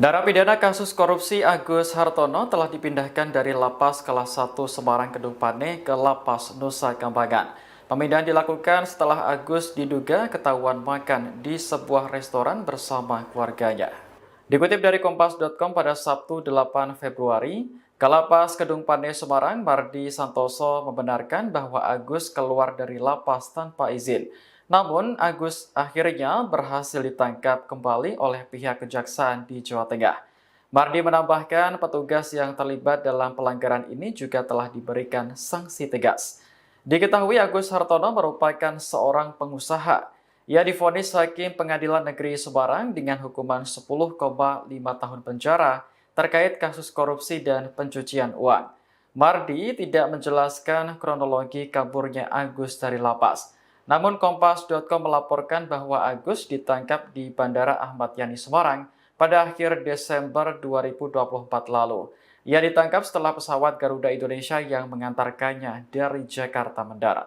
Narapidana kasus korupsi Agus Hartono telah dipindahkan dari Lapas Kelas 1 Semarang Kedung Pane ke Lapas Nusa Kambangan. Pemindahan dilakukan setelah Agus diduga ketahuan makan di sebuah restoran bersama keluarganya. Dikutip dari Kompas.com pada Sabtu 8 Februari, Kalapas Kedung Pane Semarang, Mardi Santoso membenarkan bahwa Agus keluar dari lapas tanpa izin. Namun, Agus akhirnya berhasil ditangkap kembali oleh pihak kejaksaan di Jawa Tengah. Mardi menambahkan petugas yang terlibat dalam pelanggaran ini juga telah diberikan sanksi tegas. Diketahui Agus Hartono merupakan seorang pengusaha. Ia divonis Hakim Pengadilan Negeri Semarang dengan hukuman 10,5 tahun penjara terkait kasus korupsi dan pencucian uang. Mardi tidak menjelaskan kronologi kaburnya Agus dari lapas. Namun Kompas.com melaporkan bahwa Agus ditangkap di Bandara Ahmad Yani Semarang pada akhir Desember 2024 lalu. Ia ditangkap setelah pesawat Garuda Indonesia yang mengantarkannya dari Jakarta mendarat.